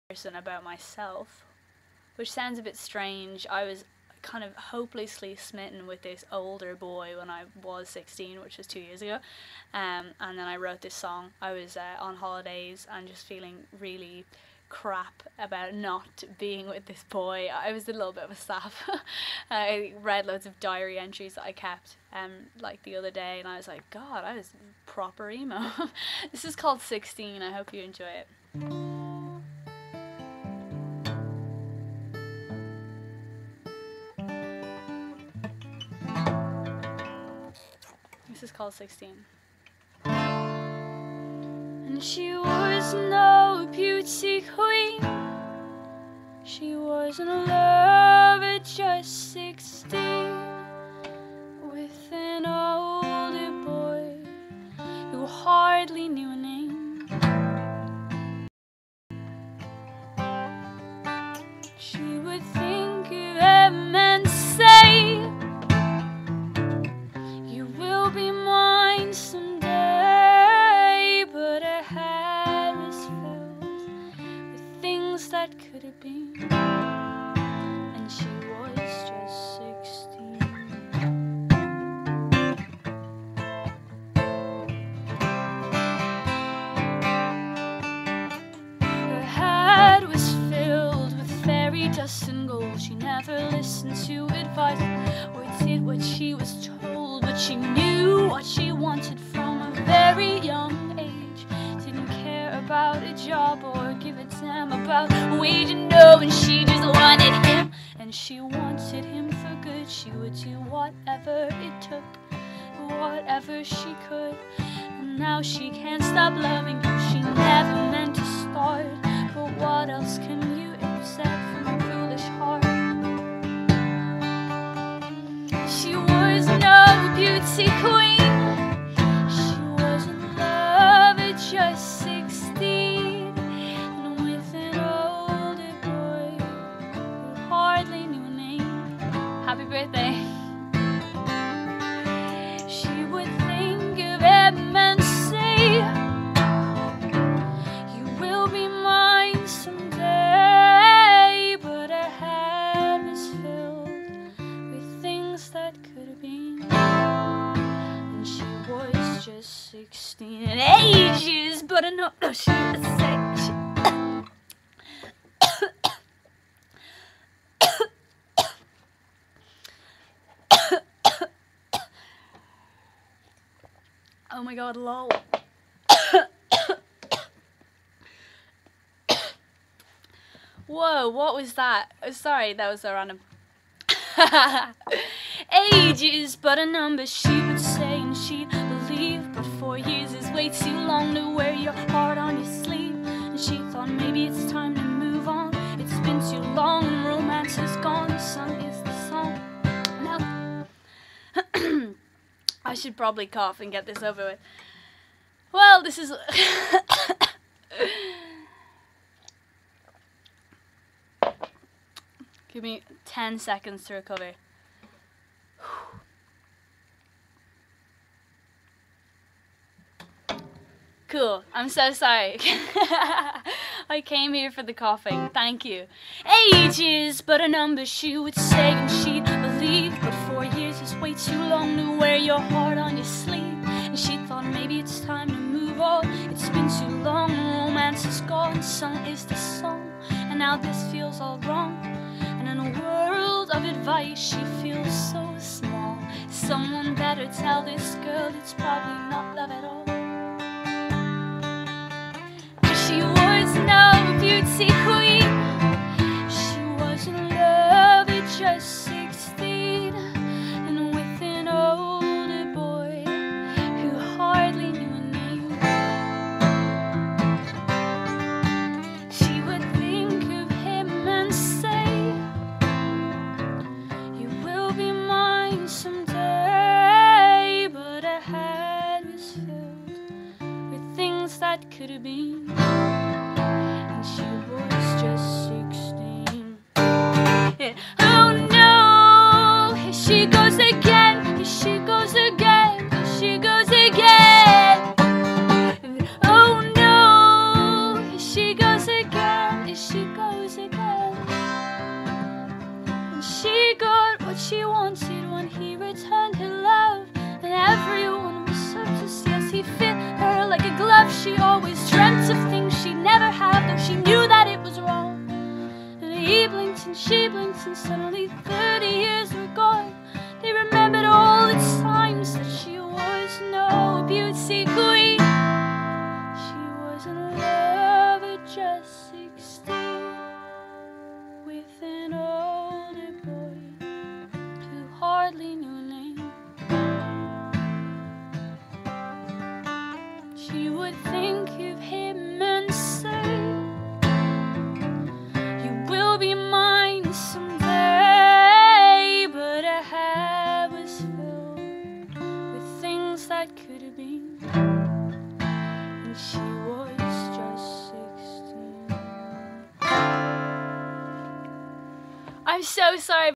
person about myself, which sounds a bit strange. I was kind of hopelessly smitten with this older boy when I was 16, which was 2 years ago, and then I wrote this song. I was on holidays and just feeling really crap about not being with this boy. I was a little bit of a sap. I read loads of diary entries that I kept like the other day, and I was like, God, I was proper emo. This is called 16. I hope you enjoy it. This is called 16. And she was no beauty queen. She was in love at just 16 with an older boy who hardly knew a name. She would think of him and say, "You will be mine someday," but her head was filled with things that could have been, and she was just 16. Her head was filled with fairy dust and gold. She never listened to advice or did what she was told, but she knew what she wanted from a very young age. Didn't care about a job or give a damn about wage and no, and she just wanted him, and she wanted him for good. She would do whatever it took, whatever she could, and now she can't stop loving him. She never meant to start, but what else can you accept from a foolish heart? She was no beauty queen. She was in love at just 16, and with an older boy who hardly knew a name. Happy birthday. She would think of him and say, "You will be mine someday," but her head was filled with things that could have been, and she was just 16. And ages, but no, she was 6. Oh my God, lol. Whoa, what was that? Oh, sorry, that was a random. Ages, but a number, she would say, and she'd believe. But 4 years is way too long to wear your heart on your sleeve. And she thought maybe it's time to move on. It's been too long and romance is gone. The sun is the song. Now, I should probably cough and get this over with. Well, this is... Give me 10 seconds to recover. Cool. I'm so sorry. I came here for the coughing. Thank you. Ages, but a number, she would say, and she'd believe. But 4 years is way too long to wear your heart on your sleeve. And she thought maybe it's time to move on. It's been too long, romance is gone. Sun is the song, and now this feels all wrong. And in a world of advice, she feels so small. Someone better tell this girl it's probably not love at all. She was no beauty queen. She was in love at just 16, and with an older boy who hardly knew a name. She would think of him and say, "You will be mine someday," but her head was filled with things that could have been. She was just 16. Oh no, here she goes again, here she goes again, here she goes again. Oh no, here she goes again, here she she wanted when he returned her love. And everyone was so just, yes, he fit her like a glove. She always dreamt of things she'd never have, though she knew that it was wrong. And he blinked and she blinked, and suddenly 30 years were gone. They remembered all the times that she was no beauty queen. She was in love at just 16 with an older boy who hardly knew her name. She would think of him and say, "You will be mine someday," but her head was filled with things that could have been, and she was just 16. I'm so sorry.